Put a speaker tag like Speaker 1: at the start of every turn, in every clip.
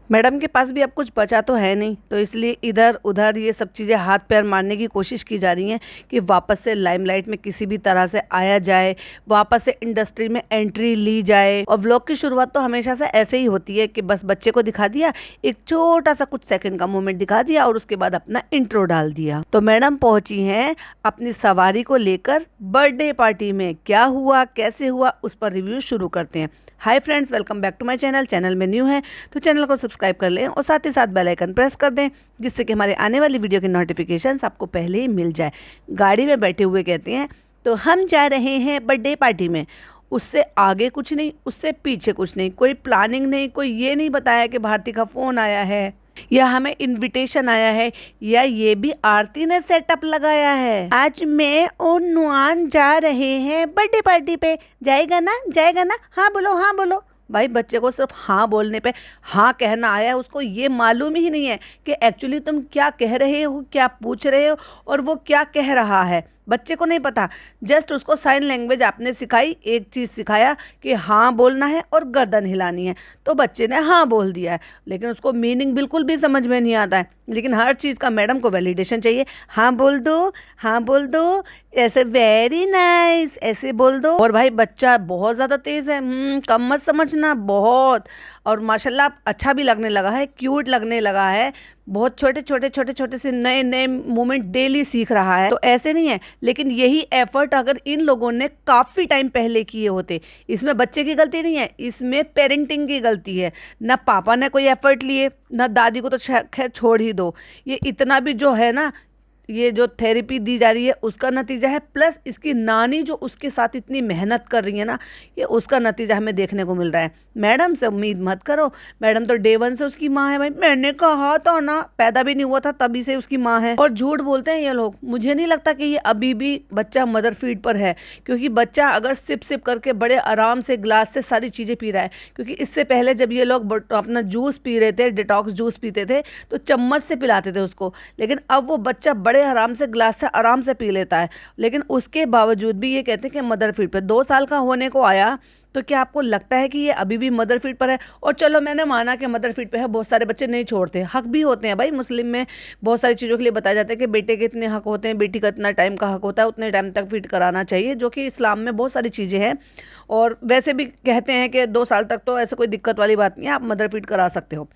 Speaker 1: Madam के पास भी अब कुछ बचा तो है नहीं, तो इसलिए इधर उधर ये सब चीज़ें हाथ पैर मारने की कोशिश की जा रही हैं कि वापस से लाइमलाइट में किसी भी तरह से आया जाए, वापस से इंडस्ट्री में एंट्री ली जाए। और व्लॉग की शुरुआत तो हमेशा से ऐसे ही होती है कि बस बच्चे को दिखा दिया, एक छोटा सा कुछ सेकंड का मोमेंट दिखा दिया और उसके बाद अपना इंट्रो डाल दिया। तो मैडम पहुंची हैं अपनी सवारी को लेकर बर्थडे पार्टी में। क्या हुआ, कैसे हुआ, उस पर रिव्यू शुरू करते हैं। Hi friends, welcome back to my channel. Channel में न्यू है तो चैनल को सब्सक्राइब कर लें और साथ ही साथ बेल आइकन प्रेस कर दें, जिससे कि हमारे आने वाली वीडियो की नोटिफिकेशंस आपको पहले ही मिल जाए। गाड़ी में बैठे हुए कहते हैं तो हम जा रहे हैं बर्थडे पार्टी में। उससे आगे कुछ नहीं, उससे पीछे कुछ नहीं, कोई प्लानिंग नहीं, कोई ये नहीं बताया कि भारती का फ़ोन आया है या हमें इनविटेशन आया है या ये भी आरती ने सेटअप लगाया है। आज मैं और नुआन जा रहे हैं बर्थडे पार्टी पे। जाएगा ना, जाएगा ना, हाँ बोलो, हाँ बोलो। भाई बच्चे को सिर्फ हाँ बोलने पे हाँ कहना आया है, उसको ये मालूम ही नहीं है कि एक्चुअली तुम क्या कह रहे हो, क्या पूछ रहे हो और वो क्या कह रहा है। बच्चे को नहीं पता। जस्ट उसको साइन लैंग्वेज आपने सिखाई, एक चीज़ सिखाया कि हाँ बोलना है और गर्दन हिलानी है, तो बच्चे ने हाँ बोल दिया है, लेकिन उसको मीनिंग बिल्कुल भी समझ में नहीं आता है। लेकिन हर चीज़ का मैडम को वैलिडेशन चाहिए। हाँ बोल दो, हाँ बोल दो, ऐसे वेरी नाइस, ऐसे बोल दो। और भाई बच्चा बहुत ज़्यादा तेज़ है, कम मत समझना, बहुत। और माशाल्लाह अच्छा भी लगने लगा है, क्यूट लगने लगा है। बहुत छोटे छोटे से नए नए मोमेंट डेली सीख रहा है। तो ऐसे नहीं है, लेकिन यही एफर्ट अगर इन लोगों ने काफ़ी टाइम पहले किए होते। इसमें बच्चे की गलती नहीं है, इसमें पेरेंटिंग की गलती है। ना पापा ने कोई एफर्ट लिए, ना दादी को तो खैर छोड़ ही दो। ये इतना भी जो है ना, ये जो थेरेपी दी जा रही है उसका नतीजा है, प्लस इसकी नानी जो उसके साथ इतनी मेहनत कर रही है ना, ये उसका नतीजा हमें देखने को मिल रहा है। मैडम से उम्मीद मत करो, मैडम तो डे वन से उसकी माँ है। भाई मैंने कहा था ना, पैदा भी नहीं हुआ था तभी से उसकी माँ है। और झूठ बोलते हैं ये लोग। मुझे नहीं लगता कि ये अभी भी बच्चा मदर फीड पर है, क्योंकि बच्चा अगर सिप सिप करके बड़े आराम से ग्लास से सारी चीज़ें पी रहा है। क्योंकि इससे पहले जब ये लोग अपना जूस पी रहे थे, डिटॉक्स जूस पीते थे, तो चम्मच से पिलाते थे उसको, लेकिन अब वो बच्चा बड़े आराम से ग्लास से आराम से पी लेता है। लेकिन उसके बावजूद भी ये कहते हैं कि मदर फीड पे 2 साल का होने को आया, तो क्या आपको लगता है कि ये अभी भी मदर फीड पर है? और चलो मैंने माना कि मदर फीड पे है, बहुत सारे बच्चे नहीं छोड़ते, हक भी होते हैं भाई। मुस्लिम में बहुत सारी चीज़ों के लिए बताया जाता है कि बेटे के इतने हक होते हैं, बेटी का इतना टाइम का हक होता है, उतने टाइम तक फीड कराना चाहिए, जो कि इस्लाम में बहुत सारी चीज़ें हैं। और वैसे भी कहते हैं कि 2 साल तक तो ऐसा कोई दिक्कत वाली बात नहीं है, आप मदर फीड करा सकते हो।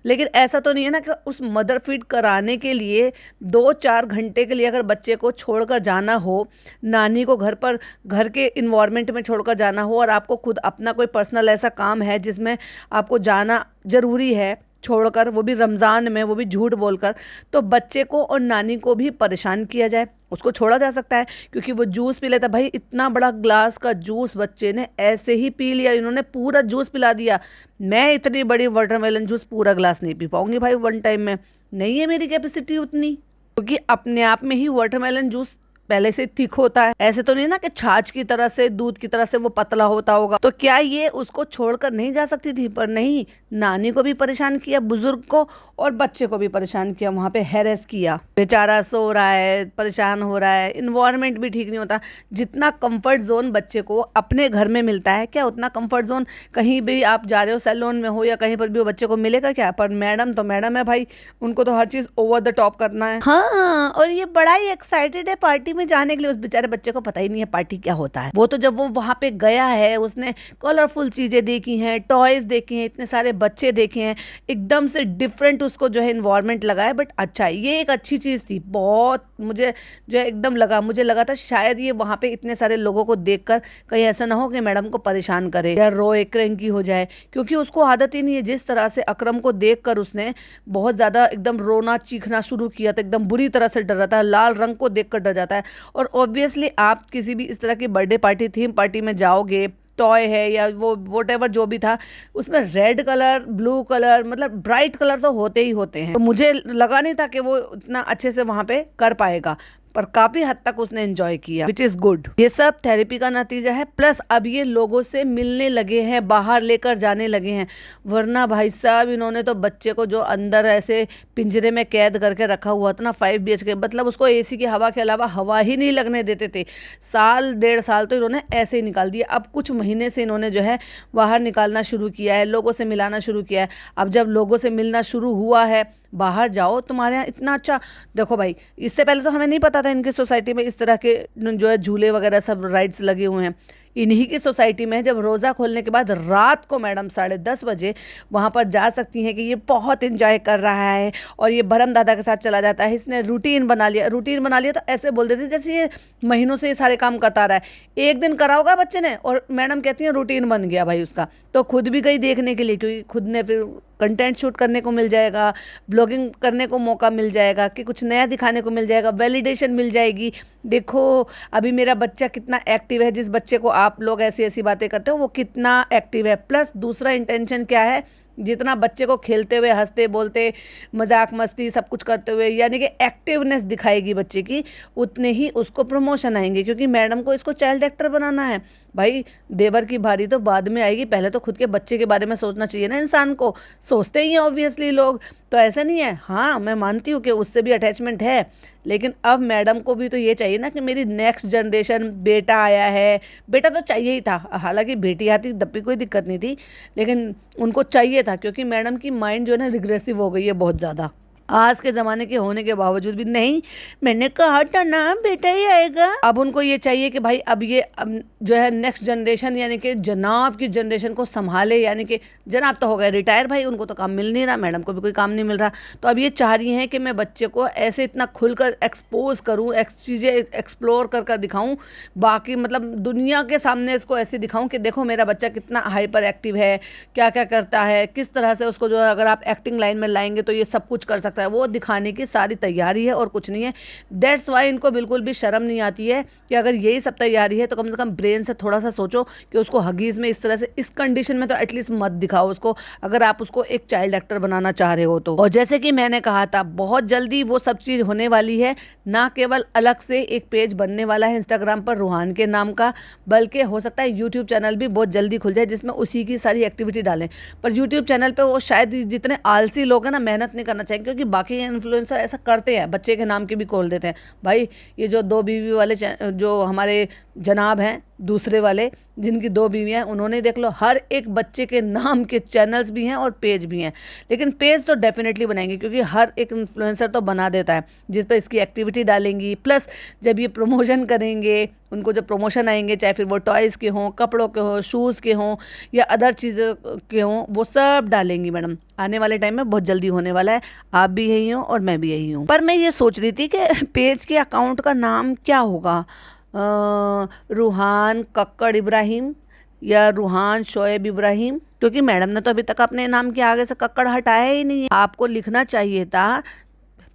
Speaker 1: लेकिन ऐसा तो नहीं है ना कि उस मदर फीड कराने के लिए 2-4 घंटे के लिए अगर बच्चे को छोड़कर जाना हो, नानी को घर पर, घर के इन्वायरमेंट में छोड़कर जाना हो, और आपको खुद अपना कोई पर्सनल ऐसा काम है जिसमें आपको जाना ज़रूरी है छोड़कर, वो भी रमज़ान में, वो भी झूठ बोलकर, तो बच्चे को और नानी को भी परेशान किया जाए। उसको छोड़ा जा सकता है क्योंकि वो जूस पी लेता। भाई इतना बड़ा ग्लास का जूस बच्चे ने ऐसे ही पी लिया, इन्होंने पूरा जूस पिला दिया। मैं इतनी बड़ी वाटरमेलन जूस पूरा ग्लास नहीं पी पाऊंगी भाई वन टाइम में, नहीं है मेरी कैपेसिटी उतनी। क्योंकि अपने आप में ही वाटरमेलन जूस पहले से थिक होता है, ऐसे तो नहीं ना कि छाछ की तरह से, दूध की तरह से वो पतला होता होगा। तो क्या ये उसको छोड़कर नहीं जा सकती थी? पर नहीं, नानी को भी परेशान किया, बुजुर्ग को, और बच्चे को भी परेशान किया, वहाँ पे हैरेस किया। बेचारा सो रहा है, परेशान हो रहा है, इन्वायरमेंट भी ठीक नहीं होता। जितना कंफर्ट जोन बच्चे को अपने घर में मिलता है, क्या उतना कंफर्ट जोन कहीं भी आप जा रहे हो, सैलून में हो या कहीं पर भी हो, बच्चे को मिलेगा क्या? पर मैडम तो मैडम है भाई, उनको तो हर चीज़ ओवर द टॉप करना है। हाँ, और ये बड़ा ही एक्साइटेड है पार्टी में जाने के लिए। उस बेचारे बच्चे को पता ही नहीं है पार्टी क्या होता है। वो तो जब वो वहाँ पे गया है, उसने कलरफुल चीज़ें देखी हैं, टॉयज़ देखे हैं, इतने सारे बच्चे देखे हैं, एकदम से डिफरेंट उसको जो है इन्वायरमेंट लगा है। बट अच्छा, ये एक अच्छी चीज़ थी, बहुत मुझे जो है एकदम लगा। मुझे लगा था शायद ये वहाँ पे इतने सारे लोगों को देखकर कहीं ऐसा ना हो कि मैडम को परेशान करे या रोए, क्रैंकी हो जाए, क्योंकि उसको आदत ही नहीं है। जिस तरह से अकरम को देखकर उसने बहुत ज़्यादा एकदम रोना चीखना शुरू किया था, एकदम बुरी तरह से डर रहा था, लाल रंग को देखकर डर जाता है। और ऑब्वियसली आप किसी भी इस तरह की बर्थडे पार्टी, थीम पार्टी में जाओगे, टॉय है या वो वोटेवर जो भी था, उसमें रेड कलर, ब्लू कलर, मतलब ब्राइट कलर तो होते ही होते हैं। तो मुझे लगा नहीं था कि वो इतना अच्छे से वहाँ पे कर पाएगा। पर काफी हद तक उसने एंजॉय किया, विच इज गुड। ये सब थेरेपी का नतीजा है। प्लस अब ये लोगों से मिलने लगे हैं, बाहर लेकर जाने लगे हैं, वरना भाई साहब इन्होंने तो बच्चे को जो अंदर ऐसे पिंजरे में कैद करके रखा हुआ था ना 5 BHK, मतलब उसको AC की हवा के अलावा हवा ही नहीं लगने देते थे। साल 1.5 साल तो इन्होंने ऐसे ही निकाल दिया। अब कुछ महीने से इन्होंने जो है बाहर निकालना शुरू किया है, लोगों से मिलाना शुरू किया है। अब जब लोगों से मिलना शुरू हुआ है, बाहर जाओ, तुम्हारे यहाँ इतना अच्छा, देखो भाई इससे पहले तो हमें नहीं पता था इनकी सोसाइटी में इस तरह के जो है झूले वगैरह सब राइड्स लगे हुए हैं। इन्हीं की सोसाइटी में जब रोज़ा खोलने के बाद रात को मैडम 10:30 बजे वहाँ पर जा सकती हैं कि ये बहुत इंजॉय कर रहा है और ये बरम दादा के साथ चला जाता है। इसने रूटीन बना लिया तो ऐसे बोल देते जैसे ये महीनों से ये सारे काम करता रहा है। एक दिन करा होगा बच्चे ने और मैडम कहती हैं रूटीन बन गया भाई उसका। तो खुद भी गई देखने के लिए, क्योंकि खुद ने फिर कंटेंट शूट करने को मिल जाएगा, ब्लॉगिंग करने को मौका मिल जाएगा, कि कुछ नया दिखाने को मिल जाएगा, वैलिडेशन मिल जाएगी। देखो अभी मेरा बच्चा कितना एक्टिव है, जिस बच्चे को आप लोग ऐसी ऐसी बातें करते हो वो कितना एक्टिव है। प्लस दूसरा इंटेंशन क्या है, जितना बच्चे को खेलते हुए, हंसते बोलते, मजाक मस्ती सब कुछ करते हुए, यानी कि एक्टिवनेस दिखाएगी बच्चे की, उतने ही उसको प्रमोशन आएंगे। क्योंकि मैडम को इसको चाइल्ड एक्टर बनाना है। भाई देवर की भारी तो बाद में आएगी, पहले तो खुद के बच्चे के बारे में सोचना चाहिए ना इंसान को। सोचते ही हैं ऑब्वियसली लोग, तो ऐसा नहीं है। हाँ मैं मानती हूँ कि उससे भी अटैचमेंट है, लेकिन अब मैडम को भी तो ये चाहिए ना कि मेरी नेक्स्ट जनरेशन, बेटा आया है, बेटा तो चाहिए ही था, हालांकि बेटी आती तब भी कोई दिक्कत नहीं थी, लेकिन उनको चाहिए था क्योंकि मैडम की माइंड जो है ना रिग्रेसिव हो गई है बहुत ज़्यादा। आज के ज़माने के होने के बावजूद भी, नहीं मैंने कहा था ना बेटा ही आएगा। अब उनको ये चाहिए कि भाई अब जो है नेक्स्ट जनरेशन, यानी कि जनाब की जनरेशन को संभाले, यानी कि जनाब तो हो गए रिटायर भाई, उनको तो काम मिल नहीं रहा, मैडम को भी कोई काम नहीं मिल रहा। तो अब ये चाह रही हैं कि मैं बच्चे को ऐसे इतना खुलकर एक्सपोज करूँ, चीज़ें एक्सप्लोर कर दिखाऊँ, बाकी मतलब दुनिया के सामने इसको ऐसे दिखाऊँ कि देखो मेरा बच्चा कितना हाइपर एक्टिव है, क्या क्या करता है, किस तरह से उसको जो है अगर आप एक्टिंग लाइन में लाएंगे तो ये सब कुछ कर सकता है। वो दिखाने की सारी तैयारी है और कुछ नहीं है। दैट्स वाई इनको बिल्कुल भी शर्म नहीं आती है कि अगर यही सब तैयारी है तो कम से कम ब्रेन से थोड़ा सा सोचो कि उसको हगीज में इस तरह से, इस कंडीशन में तो एटलीस्ट मत दिखाओ उसको, अगर आप उसको एक चाइल्ड एक्टर बनाना चाह रहे हो तो। और जैसे कि मैंने कहा था बहुत जल्दी वो सब चीज़ होने वाली है, ना केवल अलग से एक पेज बनने वाला है इंस्टाग्राम पर रूहान के नाम का, बल्कि हो सकता है यूट्यूब चैनल भी बहुत जल्दी खुल जाए जिसमें उसी की सारी एक्टिविटी डालें। पर यूट्यूब चैनल पर वो शायद जितने आलसी लोग हैं ना मेहनत नहीं करना चाहिए, क्योंकि बाकी इन्फ्लुएंसर ऐसा करते हैं, बच्चे के नाम के भी खोल देते हैं। भाई ये जो 2 बीवी वाले जो हमारे जनाब हैं दूसरे वाले, जिनकी 2 बीवी हैं, उन्होंने देख लो हर एक बच्चे के नाम के चैनल्स भी हैं और पेज भी हैं। लेकिन पेज तो डेफिनेटली बनाएंगे क्योंकि हर एक इन्फ्लुएंसर तो बना देता है जिस पर इसकी एक्टिविटी डालेंगी। प्लस जब ये प्रमोशन करेंगे, उनको जब प्रमोशन आएंगे, चाहे फिर वो टॉयज़ के हों, कपड़ों के हों, शूज़ के हों या अदर चीज़ों के हों, वो सब डालेंगी मैडम। आने वाले टाइम में बहुत जल्दी होने वाला है। आप भी यही हो और मैं भी यही हूँ। पर मैं ये सोच रही थी कि पेज के अकाउंट का नाम क्या होगा, रूहान कक्कड़ इब्राहिम या रूहान शोएब इब्राहिम, क्योंकि मैडम ने तो अभी तक अपने नाम के आगे से कक्कड़ हटाया ही नहीं है। आपको लिखना चाहिए था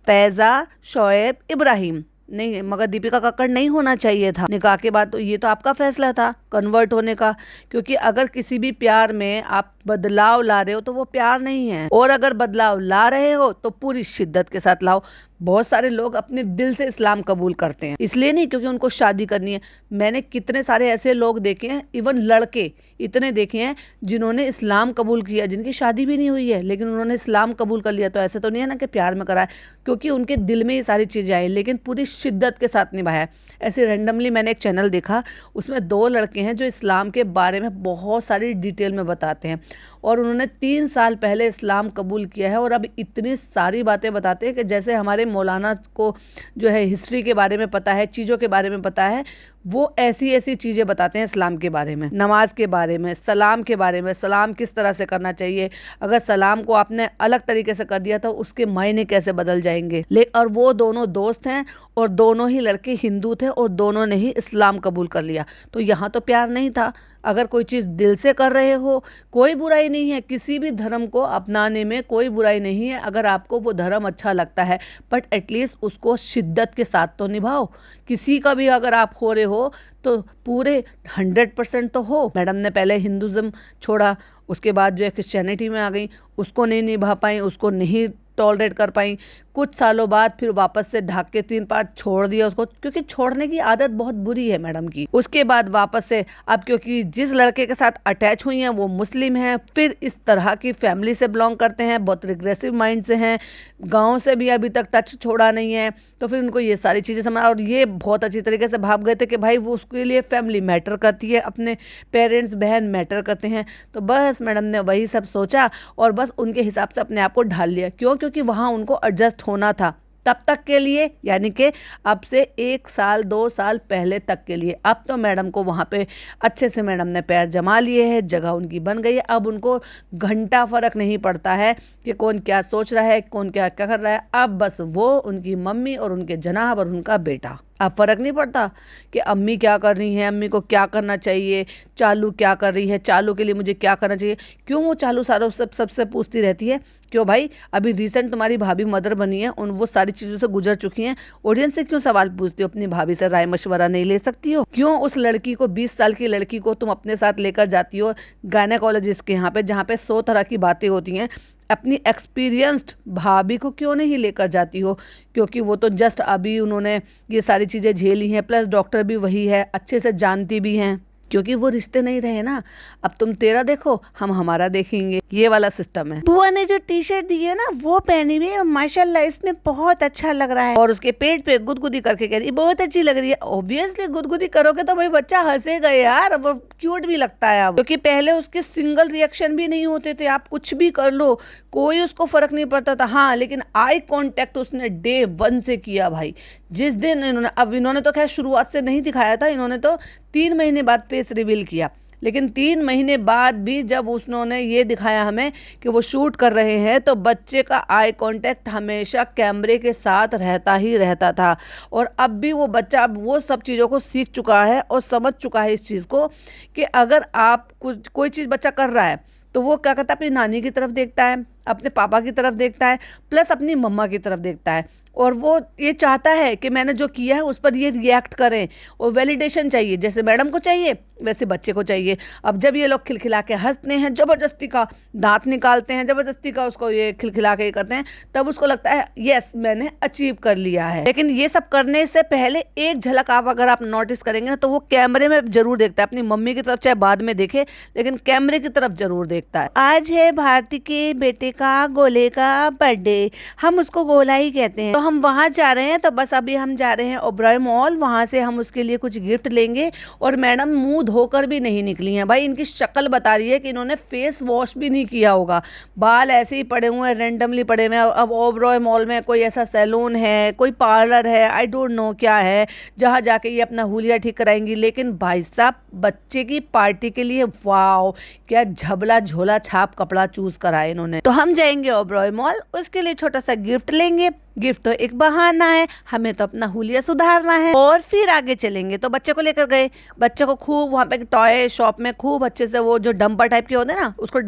Speaker 1: फैज़ा शोएब इब्राहिम, नहीं मगर दीपिका कक्कड़ नहीं होना चाहिए था। निकाह के बाद तो ये तो आपका फैसला था कन्वर्ट होने का, क्योंकि अगर किसी भी प्यार में आप बदलाव ला रहे हो तो वो प्यार नहीं है, और अगर बदलाव ला रहे हो तो पूरी शिद्दत के साथ लाओ। बहुत सारे लोग अपने दिल से इस्लाम कबूल करते हैं, इसलिए नहीं क्योंकि उनको शादी करनी है। मैंने कितने सारे ऐसे लोग देखे हैं, इवन लड़के इतने देखे हैं जिन्होंने इस्लाम कबूल किया, जिनकी शादी भी नहीं हुई है लेकिन उन्होंने इस्लाम कबूल कर लिया। तो ऐसे तो नहीं है ना कि प्यार में करा है, क्योंकि उनके दिल में ये सारी चीज़ें आई लेकिन पूरी शिद्दत के साथ निभाया। ऐसे रैंडमली मैंने एक चैनल देखा, उसमें 2 लड़के हैं जो इस्लाम के बारे में बहुत सारी डिटेल में बताते हैं, और उन्होंने 3 साल पहले इस्लाम कबूल किया है और अब इतनी सारी बातें बताते हैं कि जैसे हमारे मौलाना को जो है हिस्ट्री के बारे में पता है, चीज़ों के बारे में पता है, वो ऐसी ऐसी चीज़ें बताते हैं इस्लाम के बारे में, नमाज के बारे में, सलाम के बारे में, सलाम किस तरह से करना चाहिए, अगर सलाम को आपने अलग तरीके से कर दिया तो उसके मायने कैसे बदल जाएंगे। और वो दोनों दोस्त हैं और दोनों ही लड़के हिंदू थे और दोनों ने ही इस्लाम कबूल कर लिया। तो यहाँ तो प्यार नहीं था। अगर कोई चीज़ दिल से कर रहे हो, कोई बुराई नहीं है, किसी भी धर्म को अपनाने में कोई बुराई नहीं है अगर आपको वो धर्म अच्छा लगता है, बट एटलीस्ट उसको शिद्दत के साथ तो निभाओ। किसी का भी अगर आप हो रहे हो तो पूरे 100% तो हो। मैडम ने पहले हिंदुज़म छोड़ा, उसके बाद जो है क्रिश्चियनिटी में आ गई, उसको नहीं निभा पाई, उसको नहीं टॉलरेट कर पाई। कुछ सालों बाद फिर वापस से ढाक के 3-5 छोड़ दिया उसको, क्योंकि छोड़ने की आदत बहुत बुरी है मैडम की। उसके बाद वापस से अब क्योंकि जिस लड़के के साथ अटैच हुई हैं वो मुस्लिम हैं, फिर इस तरह की फैमिली से बिलोंग करते हैं, बहुत रिग्रेसिव माइंड से हैं, गाँव से भी अभी तक टच छोड़ा नहीं है, तो फिर उनको ये सारी चीज़ें समझ, और ये बहुत अच्छी तरीके से भाप गए थे कि भाई वो उसके लिए फैमिली मैटर करती है, अपने पेरेंट्स बहन मैटर करते हैं। तो बस मैडम ने वही सब सोचा और बस उनके हिसाब से अपने आप को ढाल लिया। क्यों? क्योंकि वहाँ उनको एडजस्ट होना था तब तक के लिए, यानी कि अब से 1 साल 2 साल पहले तक के लिए। अब तो मैडम को वहाँ पे अच्छे से मैडम ने पैर जमा लिए हैं, जगह उनकी बन गई है। अब उनको घंटा फर्क नहीं पड़ता है कि कौन क्या सोच रहा है, कौन क्या क्या कर रहा है। अब बस वो, उनकी मम्मी और उनके जनाब और उनका बेटा। अब फ़र्क नहीं पड़ता कि अम्मी क्या कर रही हैं, अम्मी को क्या करना चाहिए, चालू क्या कर रही है, चालू के लिए मुझे क्या करना चाहिए। क्यों वो चालू सारों सबसे पूछती रहती है? क्यों भाई? अभी रिसेंट तुम्हारी भाभी मदर बनी है, उन वो सारी चीज़ों से गुजर चुकी हैं। ऑडियंस से क्यों सवाल पूछती हो? अपनी भाभी से राय मशवरा नहीं ले सकती हो? क्यों उस लड़की को, 20 साल की लड़की को तुम अपने साथ लेकर जाती हो गायनेकोलॉजिस्ट के यहाँ पे, जहाँ पे 100 तरह की बातें होती हैं? अपनी एक्सपीरियंस्ड भाभी को क्यों नहीं लेकर जाती हो? क्योंकि वो तो जस्ट अभी उन्होंने ये सारी चीज़ें झेली हैं, प्लस डॉक्टर भी वही है, अच्छे से जानती भी हैं। क्योंकि वो रिश्ते नहीं रहे ना। अब तुम तेरा देखो, हम हमारा देखेंगे, ये वाला सिस्टम है।
Speaker 2: बुआ ने जो टी शर्ट दी है ना वो पहनी हुई है, माशाल्लाह इसमें बहुत अच्छा लग रहा है।
Speaker 1: और उसके पेट पे गुदगुदी करके कह रही है बहुत अच्छी लग रही है। ऑब्वियसली गुदगुदी करोगे तो भाई बच्चा हंसेगा यार, वो क्यूट भी लगता है अब। क्योंकि पहले उसके सिंगल रिएक्शन भी नहीं होते थे, आप कुछ भी कर लो कोई उसको फर्क नहीं पड़ता था। हाँ, लेकिन आई कांटेक्ट उसने डे 1 से किया भाई। जिस दिन इन्होंने तो खैर शुरुआत से नहीं दिखाया था, इन्होंने तो 3 महीने बाद फेस रिवील किया। लेकिन 3 महीने बाद भी जब उन्होंने ये दिखाया हमें कि वो शूट कर रहे हैं, तो बच्चे का आई कांटेक्ट हमेशा कैमरे के साथ रहता ही रहता था। और अब भी वो बच्चा अब वो सब चीज़ों को सीख चुका है और समझ चुका है इस चीज़ को कि अगर आप कोई चीज़ बच्चा कर रहा है तो वो क्या करता है, अपनी नानी की तरफ देखता है, अपने पापा की तरफ देखता है, प्लस अपनी मम्मा की तरफ देखता है। और वो ये चाहता है कि मैंने जो किया है उस पर ये रिएक्ट करें, और वैलिडेशन चाहिए, जैसे मैडम को चाहिए वैसे बच्चे को चाहिए। अब जब ये लोग खिलखिला के हंसते हैं, ज़बरदस्ती का दांत निकालते हैं, ज़बरदस्ती का उसको ये खिलखिला के करते हैं, तब उसको लगता है यस मैंने अचीव कर लिया है। लेकिन ये सब करने से पहले एक झलक आप अगर आप नोटिस करेंगे ना, तो वो कैमरे में जरूर देखता है, अपनी मम्मी की तरफ चाहे बाद में देखे, लेकिन कैमरे की तरफ जरूर देखता है।
Speaker 2: आज है भारती के बेटे का गोले का बर्थडे, हम उसको गोला ही कहते हैं। तो हम वहाँ जा रहे हैं, तो बस अभी हम जा रहे हैं ओबरॉय मॉल, वहाँ से हम उसके लिए कुछ गिफ्ट लेंगे। और मैडम मुंह धोकर भी नहीं निकली हैं भाई, इनकी शक्ल बता रही है कि इन्होंने फेस वॉश भी नहीं किया होगा, बाल ऐसे ही पड़े हुए हैं, रेंडमली पड़े हुए हैं। अब ओबरॉय मॉल में कोई ऐसा सैलून है, कोई पार्लर है, आई डोंट नो क्या है, जहाँ जाके ये अपना हुलिया ठीक कराएंगी। लेकिन भाई साहब बच्चे की पार्टी के लिए वाओ क्या झबला झोला छाप कपड़ा चूज करा है इन्होंने। तो हम जाएंगे ओबरॉय मॉल, उसके लिए छोटा सा गिफ्ट लेंगे। गिफ्ट तो एक बहाना है, हमें तो अपना हुलिया सुधारना है, और फिर आगे चलेंगे। तो बच्चे को लेकर गए, बच्चे को खूब वहाँ पे टॉय शॉप में खूब अच्छे से वो जो डंपर टाइप के होते हैं ना, उसको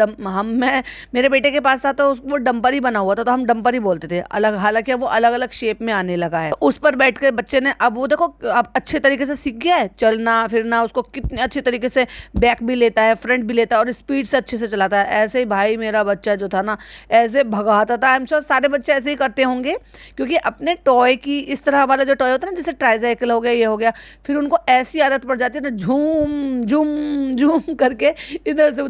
Speaker 2: मेरे बेटे के पास था तो वो डंपर ही बना हुआ था, तो हम डंपर ही बोलते थे अलग, हालांकि वो अलग अलग शेप में आने लगा है। तो उस पर बैठ के बच्चे ने, अब वो देखो अब अच्छे तरीके से सीख गया है चलना फिरना, उसको कितने अच्छे तरीके से बैक भी लेता है, फ्रंट भी लेता है, और स्पीड से अच्छे से चलाता है। ऐसे ही भाई मेरा बच्चा जो था ना, ऐसे भगाता था। आई एम श्योर सारे बच्चे ऐसे ही करते होंगे, क्योंकि अपने टॉय की, इस तरह वाला जो टॉय होता है ना, जैसे ट्राईसाइकिल हो गया, ये हो गया, फिर उनको ऐसी आदत पड़ जाती है ना, झूम झूम झूम करके इधर से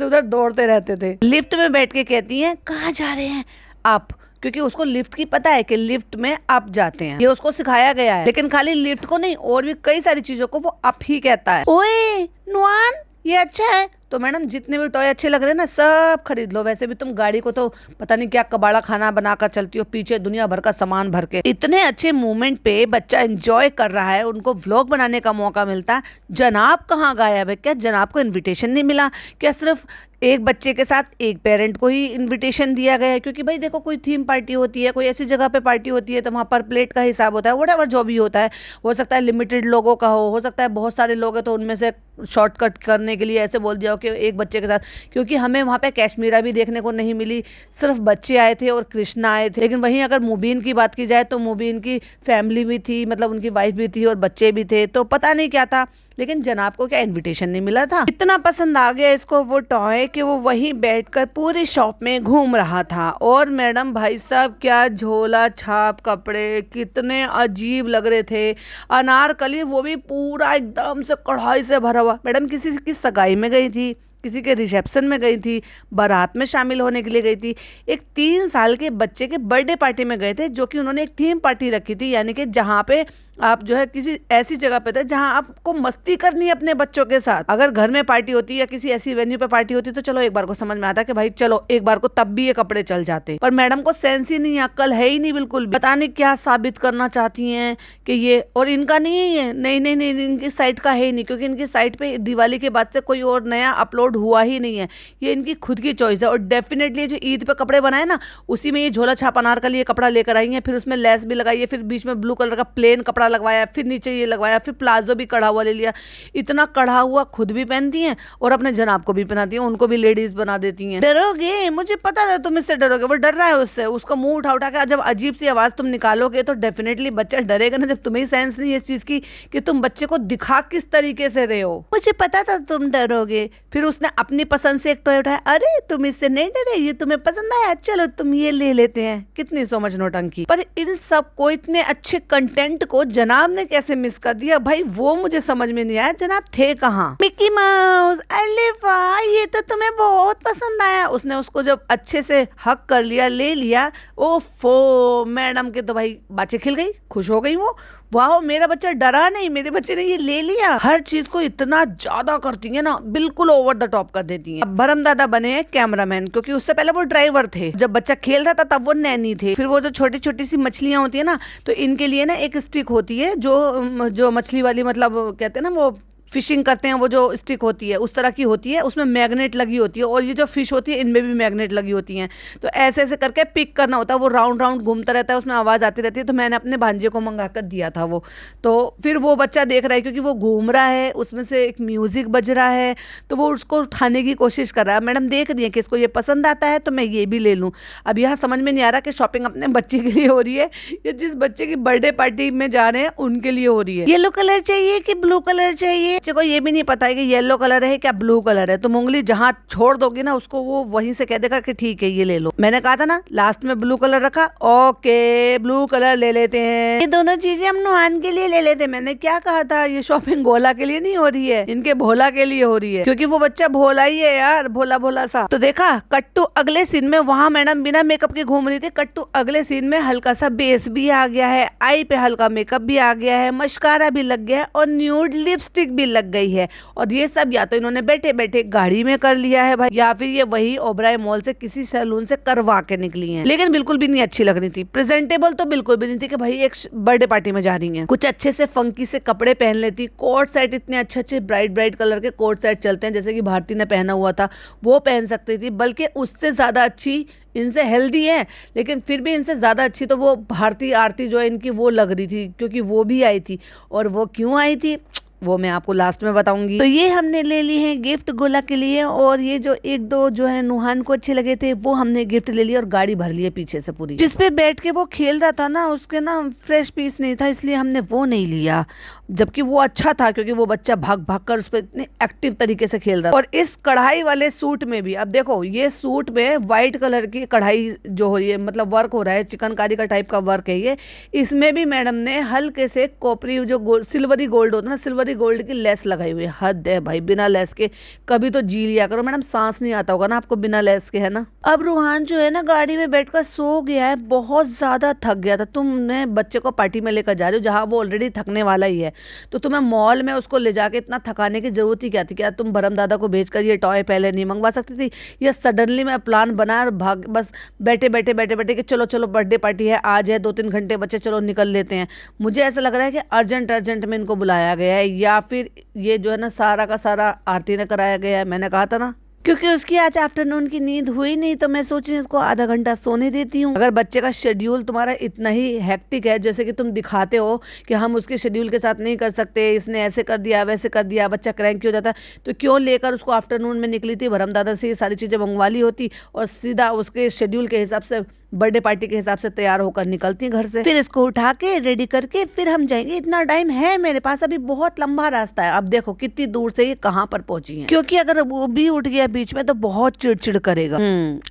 Speaker 2: उधर दौड़ते रहते थे। लिफ्ट में बैठ के कहती हैं कहाँ जा रहे हैं आप, क्योंकि उसको लिफ्ट की पता है कि लिफ्ट में आप जाते हैं, ये उसको सिखाया गया है। लेकिन खाली लिफ्ट को नहीं, और भी कई सारी चीजों को वो आप ही कहता है। ओए नुआन ये अच्छा है।
Speaker 1: तो मैडम जितने भी टॉय अच्छे लग रहे हैं ना, सब खरीद लो। वैसे भी तुम गाड़ी को तो पता नहीं क्या कबाड़ा खाना बनाकर चलती हो, पीछे दुनिया भर का सामान भर के। इतने अच्छे मोमेंट पे बच्चा एंजॉय कर रहा है, उनको व्लॉग बनाने का मौका मिलता है। जनाब कहाँ गायब है? क्या जनाब को इन्विटेशन नहीं मिला? क्या सिर्फ एक बच्चे के साथ एक पेरेंट को ही इनविटेशन दिया गया है? क्योंकि भाई देखो, कोई थीम पार्टी होती है, कोई ऐसी जगह पे पार्टी होती है, तो वहाँ पर प्लेट का हिसाब होता है, व्हाटएवर जो भी होता है। हो सकता है लिमिटेड लोगों का हो सकता है बहुत सारे लोग हैं, तो उनमें से शॉर्टकट करने के लिए ऐसे बोल दिया हो कि एक बच्चे के साथ। क्योंकि हमें वहाँ पे कश्मीरा भी देखने को नहीं मिली, सिर्फ बच्चे आए थे और कृष्णा आए थे। लेकिन वहीं अगर मुबीन की बात की जाए तो मुबीन की फैमिली भी थी, मतलब उनकी वाइफ भी थी और बच्चे भी थे, तो पता नहीं क्या था।
Speaker 2: लेकिन जनाब को क्या इनविटेशन नहीं मिला था। इतना पसंद आ गया इसको वो टॉय कि वो वहीं बैठकर पूरी शॉप में घूम रहा था। और मैडम भाई साहब क्या झोला छाप कपड़े, कितने अजीब लग रहे थे। अनारकली, वो भी पूरा एकदम से कढ़ाई से भरा हुआ। मैडम किसी की सगाई में गई थी, किसी के रिसेप्शन में गई थी, बारात में शामिल होने के लिए गई थी, एक 3 साल के बच्चे के बर्थडे पार्टी में गए थे, जो कि उन्होंने एक थीम पार्टी रखी थी, यानी कि जहाँ पे आप जो है किसी ऐसी जगह पे थे जहाँ आपको मस्ती करनी है अपने बच्चों के साथ। अगर घर में पार्टी होती या किसी ऐसी वेन्यू पे पार्टी होती तो चलो एक बार को समझ में आता कि भाई चलो एक बार को तब भी ये कपड़े चल जाते, पर मैडम को सेंस ही नहीं, अक्ल है ही नहीं बिल्कुल भी। पता नहीं क्या साबित करना चाहती हैं कि ये, और इनका नहीं है ये, नहीं, इनकी साइट का है ही नहीं, क्योंकि इनकी साइट पे दिवाली के बाद से कोई और नया अपलोड हुआ ही नहीं है। ये इनकी खुद की चॉइस है। और डेफिनेटली जो ईद पे कपड़े बनाए ना, उसी में ये झोला छाप अनारकली ये कपड़ा लेकर आई है, फिर उसमें लेस भी लगाई है, फिर बीच में ब्लू कलर का प्लेन कपड़ा लगवाया, फिर नीचे ये लगवाया, फिर प्लाजो भी कढ़ा हुआ ले लिया। इतना कढ़ा हुआ खुद भी पहनती हैं और अपने जनाब को भी पहनाती हैं, उनको भी लेडीज बना देती हैं। डरोगे, मुझे पता था तुम इससे डरोगे। वो डर रहा है उससे, उसका मुंह उठा के जब अजीब सी आवाज तुम निकालोगे तो डेफिनेटली बच्चा डरेगा ना, जब तुम्हें सेंस नहीं है इस चीज की कि तुम बच्चे को दिखा किस तरीके से रहे हो। मुझे पता था तुम डरोगे। फिर उसने अपनी पसंद से एक टॉय उठाया। अरे तुम इससे नहीं डरे, ये तुम्हें पसंद आया, चलो तुम ये ले लेते हैं। कितनी समझ नौटंकी। पर इन सब को, इतने अच्छे कंटेंट को जनाब ने कैसे मिस कर दिया भाई, वो मुझे समझ में नहीं आया। जनाब थे कहाँ? मिक्की माउस, अरे वाह ये तो तुम्हें बहुत पसंद आया। उसने उसको जब अच्छे से हक कर लिया, ले लिया, ओफो, मैडम के तो भाई बातें खिल गई, खुश हो गई वो। वाह मेरा बच्चा डरा नहीं, मेरे बच्चे ने ये ले लिया। हर चीज को इतना ज्यादा करती है ना, बिल्कुल ओवर द टॉप कर देती हैं। अब भरम दादा बने हैं कैमरामैन, क्योंकि उससे पहले वो ड्राइवर थे। जब बच्चा खेल रहा था तब वो नैनी थे। फिर वो जो छोटी छोटी सी मछलियां होती है ना, तो इनके लिए ना एक स्टिक होती है जो मछली वाली, मतलब कहते हैं ना वो फिशिंग करते हैं, वो जो स्टिक होती है उस तरह की होती है, उसमें मैग्नेट लगी होती है, और ये जो फिश होती है इनमें भी मैग्नेट लगी होती हैं। तो ऐसे ऐसे करके पिक करना होता है, वो राउंड राउंड घूमता रहता है, उसमें आवाज़ आती रहती है। तो मैंने अपने भांजे को मंगा कर दिया था वो। तो फिर वो बच्चा देख रहा है, क्योंकि वो घूम रहा है, उसमें से एक म्यूज़िक बज रहा है, तो वो उसको उठाने की कोशिश कर रहा है। मैडम देख रही है कि इसको ये पसंद आता है तो मैं ये भी ले लूँ। अब यहाँ समझ में नहीं आ रहा कि शॉपिंग अपने बच्चे के लिए हो रही है या जिस बच्चे की बर्थडे पार्टी में जा रहे हैं उनके लिए हो रही है। येलो कलर चाहिए कि ब्लू कलर चाहिए? बच्चे को ये भी नहीं पता है कि येलो कलर है क्या ब्लू कलर है। तुम उंगली जहां छोड़ दोगी ना उसको, वो वहीं से कह देगा कि ठीक है ये ले लो। मैंने कहा था ना लास्ट में ब्लू कलर रखा, ओके ब्लू कलर ले लेते हैं। ये दोनों चीजें हम नुहान के लिए ले लेते हैं। मैंने क्या कहा था, ये शॉपिंग गोला के लिए नहीं हो रही है, इनके भोला के लिए हो रही है, क्योंकि वो बच्चा भोला ही है यार, भोला भोला सा। तो देखा कट्टू अगले सीन में, वहां मैडम बिना मेकअप के घूम रही थी। कट्टू अगले सीन में हल्का सा बेस भी आ गया है, आई पे हल्का मेकअप भी आ गया है, मस्कारा भी लग गया है और न्यूड लिपस्टिक भी लग गई है। और ये सब या तो इन्होंने बैठे बैठे गाड़ी में कर लिया है भाई, या फिर ये वही ओबराय मॉल से किसी सैलून से करवा के निकली हैं। लेकिन बिल्कुल भी नहीं अच्छी लग रही थी, प्रेजेंटेबल तो बिल्कुल भी नहीं थी कि भाई एक बर्थडे पार्टी में जा रही हैं। कुछ अच्छे से फंकी से कपड़े पहन लेती। कोट सेट, इतने अच्छे अच्छे ब्राइट ब्राइट कलर के कोट सेट चलते हैं, जैसे कि भारती ने पहना हुआ था, वो पहन सकती थी। बल्कि उससे ज्यादा अच्छी, इनसे हेल्दी है लेकिन फिर भी इनसे ज़्यादा अच्छी तो वो भारती आरती जो है इनकी, वो लग रही थी, क्योंकि वो भी आई थी। और वो क्यों आई थी वो मैं आपको लास्ट में बताऊंगी। तो ये हमने ले ली है गिफ्ट गोला के लिए, और ये जो एक दो जो है नुहान को अच्छे लगे थे वो हमने गिफ्ट ले लिया, और गाड़ी भर ली है पीछे से पूरी। जिसपे बैठ के वो खेल रहा था ना, उसके ना फ्रेश पीस नहीं था, इसलिए हमने वो नहीं लिया, जबकि वो अच्छा था क्योंकि वो बच्चा भाग भाग कर उस पर इतने एक्टिव तरीके से खेल रहा था। और इस कढ़ाई वाले सूट में भी, अब देखो ये सूट में व्हाइट कलर की कढ़ाई जो हो रही है, मतलब वर्क हो रहा है, चिकनकारी का टाइप का वर्क है ये। इसमें भी मैडम ने हल्के से कोपरी जो सिल्वरी गोल्ड होता है ना, सिल्वरी गोल्ड की लेस लगाई हुई है। हद है भाई, बिना लेस के कभी तो जी लिया करो मैडम, सांस नहीं आता होगा ना आपको बिना लेस के, है ना। अब रूहान जो है ना गाड़ी में बैठकर सो गया है, बहुत ज्यादा थक गया था। तुमने बच्चे को पार्टी में लेकर जा रहे हो जहाँ वो ऑलरेडी थकने वाला ही है, तो तुम्हें मॉल में उसको ले जाके इतना थकाने की जरूरत ही क्या थी? क्या तुम भरम दादा को भेजकर ये टॉय पहले नहीं मंगवा सकती थी? या सडनली मैं प्लान बनाया और भाग बस बैठे बैठे कि चलो चलो बर्थडे पार्टी है, आज है, 2-3 घंटे बच्चे, चलो निकल लेते हैं। मुझे ऐसा लग रहा है कि अर्जेंट में इनको बुलाया गया है, या फिर ये जो है ना सारा का सारा आरती ने कराया गया है। मैंने कहा था ना, क्योंकि उसकी आज आफ्टरनून की नींद हुई नहीं, तो मैं सोच रही हूँ इसको आधा घंटा सोने देती हूँ। अगर बच्चे का शेड्यूल तुम्हारा इतना ही हेक्टिक है जैसे कि तुम दिखाते हो कि हम उसके शेड्यूल के साथ नहीं कर सकते, इसने ऐसे कर दिया वैसे कर दिया, बच्चा क्रैंकी हो जाता है, तो क्यों लेकर उसको आफ्टरनून में निकली थी? भरम दादा से ये सारी चीज़ें मंगवा ली होती और सीधा उसके शेड्यूल के हिसाब से
Speaker 1: बर्थडे पार्टी के हिसाब से तैयार होकर निकलती हैं घर से।
Speaker 2: फिर इसको उठा के रेडी करके फिर हम जाएंगे। इतना टाइम है मेरे पास, अभी बहुत लंबा रास्ता है।
Speaker 1: अब देखो कितनी दूर से ये कहाँ पर पहुंची है,
Speaker 2: क्योंकि अगर वो भी उठ गया बीच में तो बहुत चिड़चिड़ करेगा।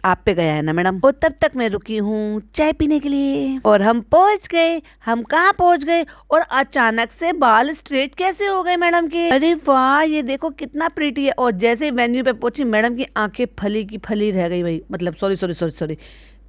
Speaker 1: आप पे गया है ना मैडम।
Speaker 2: और तब तक मैं रुकी हूँ चाय पीने के लिए और हम पहुंच गए। हम कहाँ पहुंच गए और अचानक से बाल स्ट्रेट कैसे हो गए मैडम के। अरे वाह, ये देखो कितना प्रीटी है। और जैसे वेन्यू पे पहुंची मैडम की आंखें फली की फली रह गई भाई, मतलब सॉरी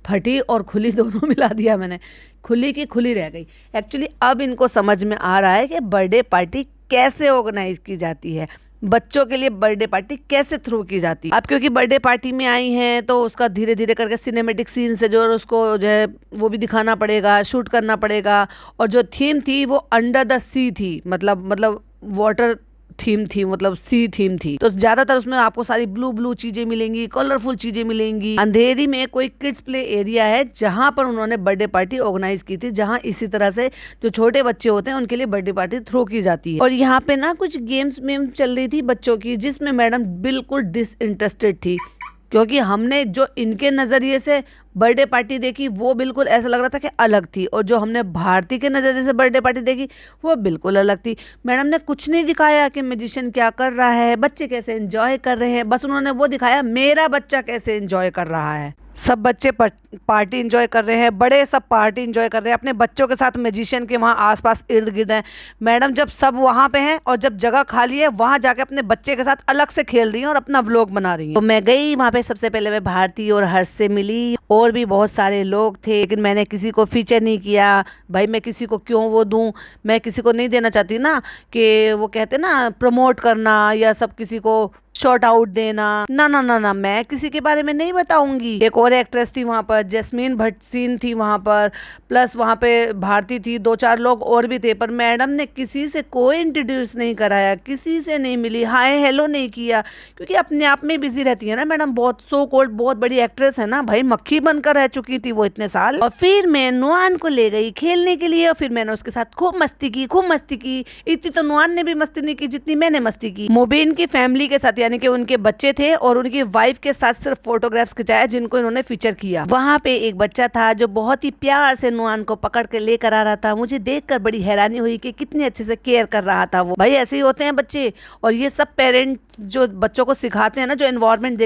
Speaker 2: फटी और खुली दोनों मिला दिया मैंने, खुली की खुली रह गई। एक्चुअली अब इनको समझ में आ रहा है कि बर्थडे पार्टी कैसे ऑर्गेनाइज की जाती है, बच्चों के लिए बर्थडे पार्टी कैसे थ्रू की जाती है। अब क्योंकि बर्थडे पार्टी में आई हैं तो उसका धीरे धीरे करके सिनेमेटिक सीन से जो उसको जो है वो भी दिखाना पड़ेगा, शूट करना पड़ेगा। और जो थीम थी वो अंडर द सी थी, मतलब वाटर थीम थी, मतलब सी थीम थी। तो ज्यादातर उसमें आपको सारी ब्लू चीजें मिलेंगी, कलरफुल चीजें मिलेंगी। अंधेरी में कोई किड्स प्ले एरिया है जहां पर उन्होंने बर्थडे पार्टी ऑर्गेनाइज की थी, जहां इसी तरह से जो छोटे बच्चे होते हैं उनके लिए बर्थडे पार्टी थ्रो की जाती है। और यहाँ पे ना कुछ गेम्स में चल रही थी बच्चों की, जिसमें मैडम बिल्कुल डिसइंटरेस्टेड थी, क्योंकि हमने जो इनके नजरिए से बर्थडे पार्टी देखी वो बिल्कुल ऐसा लग रहा था कि अलग थी, और जो हमने भारती के नजरिए से बर्थडे पार्टी देखी वो बिल्कुल अलग थी। मैडम ने कुछ नहीं दिखाया कि म्यूजिशियन क्या कर रहा है, बच्चे कैसे एंजॉय कर रहे हैं, बस उन्होंने वो दिखाया मेरा बच्चा कैसे एंजॉय कर रहा है। सब बच्चे पार्टी एंजॉय कर रहे हैं, बड़े सब पार्टी एंजॉय कर रहे हैं अपने बच्चों के साथ, म्यूजिशियन के वहाँ आसपास इर्द गिर्द हैं। मैडम जब सब वहाँ पे हैं और जब जगह खाली है वहाँ जाके अपने बच्चे के साथ अलग से खेल रही हैं और अपना व्लॉग बना रही हैं। तो मैं गई वहाँ पे, सबसे पहले मैं भारती और हर्ष से मिली, और भी बहुत सारे लोग थे, लेकिन मैंने किसी को फीचर नहीं किया। भाई मैं किसी को क्यों वो दूं, मैं किसी को नहीं देना चाहती ना कि वो कहते ना प्रमोट करना या सब किसी को शॉर्ट आउट देना, ना, मैं किसी के बारे में नहीं बताऊंगी। एक और एक्ट्रेस थी वहाँ पर, जैस्मीन भट्टसीन थी वहाँ पर, प्लस वहाँ पे भारती थी, 2-4 लोग और भी थे, पर मैडम ने किसी से कोई इंट्रोड्यूस नहीं कराया, किसी से नहीं मिली, हाय हेलो नहीं किया, क्योंकि अपने आप में बिजी रहती है ना मैडम, बहुत सो कॉल्ड बहुत बड़ी एक्ट्रेस है ना भाई, मक्खी बनकर रह चुकी थी वो इतने साल। और फिर मैं नुआन को ले गई खेलने के लिए, और फिर मैंने उसके साथ खूब मस्ती की। इतनी तो नुआन ने भी मस्ती नहीं की जितनी मैंने मस्ती की। मुबीन की फैमिली के साथ, यानी कि उनके बच्चे थे और उनकी वाइफ के साथ सिर्फ फोटोग्राफ्स खिंचाया, जिनको इन्होंने फीचर किया। वहाँ पे एक बच्चा था जो बहुत ही प्यार से नुआन को पकड़ के लेकर आ रहा था। मुझे देखकर बड़ी हैरानी हुई कि कितने अच्छे से केयर कर रहा था वो। भाई ऐसे ही होते हैं बच्चे, और ये सब पेरेंट्स जो बच्चों को सिखाते हैं ना, जो एनवायरनमेंट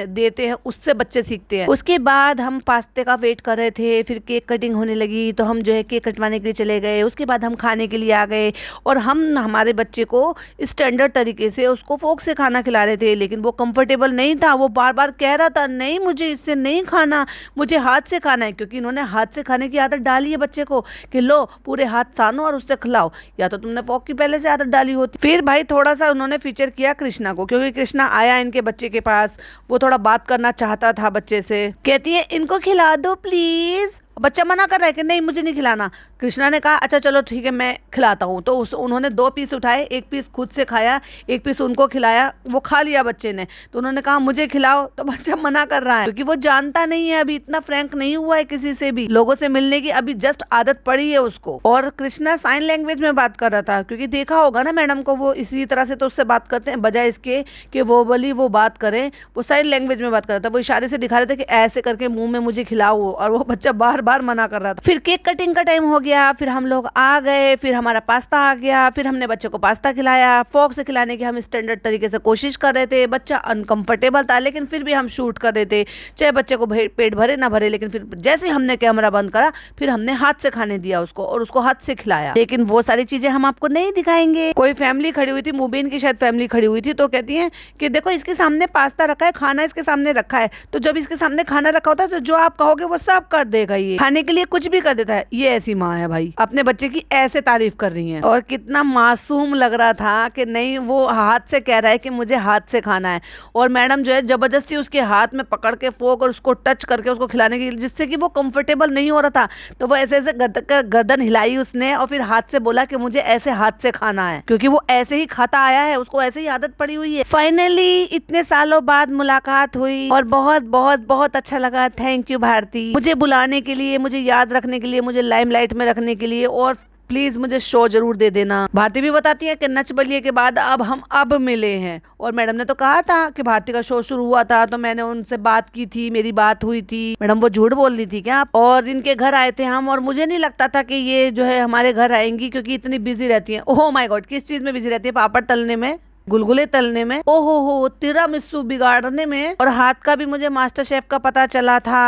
Speaker 2: देते हैं उससे बच्चे सीखते हैं। उसके बाद हम पास्ते का वेट कर रहे थे, फिर केक कटिंग होने लगी तो हम जो है केक कटवाने के लिए चले गए। उसके बाद हम खाने के लिए आ गए, और हम हमारे बच्चे को स्टैंडर्ड तरीके से उसको फोक से खाना खिला रहे थे, लेकिन वो कंफर्टेबल नहीं था। वो बार बार कह रहा था नहीं मुझे इससे नहीं खाना, मुझे हाथ से खाना है, क्योंकि इन्होंने हाथ से खाने की आदत डाली है बच्चे को कि लो पूरे हाथ सानो और उससे खिलाओ, या तो तुमने फोक की पहले से आदत डाली होती। फिर भाई थोड़ा सा उन्होंने फीचर किया कृष्णा को, क्योंकि कृष्णा आया इनके बच्चे के पास, वो थोड़ा बात करना चाहता था बच्चे से। कहती है इनको खिला दो प्लीज, बच्चा मना कर रहा है कि नहीं मुझे नहीं खिलाना। कृष्णा ने कहा अच्छा चलो ठीक है मैं खिलाता हूँ, तो उन्होंने 2 पीस उठाए, 1 पीस खुद से खाया, 1 पीस उनको खिलाया, वो खा लिया बच्चे ने। तो उन्होंने कहा मुझे खिलाओ, तो बच्चा मना कर रहा है, क्योंकि वो जानता नहीं है, अभी इतना फ्रैंक नहीं हुआ है किसी से भी, लोगों से मिलने की अभी जस्ट आदत पड़ी है उसको। और कृष्णा साइन लैंग्वेज में बात कर रहा था, क्योंकि देखा होगा ना मैडम को, वो इसी तरह से तो उससे बात करते हैं, बजाय इसके कि वो बोली वो बात करें, वो साइन लैंग्वेज में बात कर रहा था। वो इशारे से दिखा रहे थे कि ऐसे करके मुंह में मुझे खिलाओ, और वो बच्चा बार बार मना कर रहा था। फिर केक कटिंग का टाइम हो गया, फिर हम लोग आ गए, फिर हमारा पास्ता आ गया, फिर हमने बच्चे को पास्ता खिलाया। फोक से खिलाने की हम स्टैंडर्ड तरीके से कोशिश कर रहे थे, बच्चा अनकंफर्टेबल था, लेकिन फिर भी हम शूट कर रहे थे, चाहे बच्चे को पेट भरे ना भरे। लेकिन फिर जैसे ही हमने कैमरा बंद करा, फिर हमने हाथ से खाने दिया उसको, और उसको हाथ से खिलाया। लेकिन वो सारी चीजें हम आपको नहीं दिखाएंगे। कोई फैमिली खड़ी हुई थी, मुबीन की शायद फैमिली खड़ी हुई थी, तो कहती है कि देखो इसके सामने पास्ता रखा है, खाना इसके सामने रखा है, तो जब इसके सामने खाना रखा होता है तो जो आप कहोगे वो सब कर देगा, ये खाने के लिए कुछ भी कर देता है। ये ऐसी माँ है भाई, अपने बच्चे की ऐसे तारीफ कर रही है। और कितना मासूम लग रहा था कि नहीं, वो हाथ से कह रहा है कि मुझे हाथ से खाना है, और मैडम जो है जबरदस्ती उसके हाथ में पकड़ के फोक और उसको टच करके उसको खिलाने के लिए, जिससे कि वो कंफर्टेबल नहीं हो रहा था, तो वो ऐसे ऐसे गर्दन हिलाई उसने, और फिर हाथ से बोला कि मुझे ऐसे हाथ से खाना है, क्योंकि वो ऐसे ही खाता आया है, उसको ऐसे ही आदत पड़ी हुई है। फाइनली इतने सालों बाद मुलाकात हुई, और बहुत बहुत बहुत अच्छा लगा। थैंक यू भारती, मुझे बुलाने के लिए, मुझे याद रखने के लिए, मुझे लाइमलाइट में रखने के लिए, और
Speaker 1: प्लीज मुझे शो जरूर दे देना। भारती भी बताती है कि नच बलिए के बाद अब मिले हैं, और मैडम ने तो कहा था कि भारती का शो शुरू हुआ था तो मैंने उनसे बात की थी, मेरी बात हुई थी। मैडम वो झूठ बोल रही थी क्या? और इनके घर आए थे हम, और मुझे नहीं लगता था कि ये जो है हमारे घर आएंगी, क्योंकि इतनी बिजी रहती है। ओह माय गॉड, किस चीज में बिजी रहती है? पापड़ तलने में, गुलगुले तलने में, ओहो हो तिरामिसू बिगाड़ने में। और हाथ का भी मुझे मास्टर शेफ का पता चला था।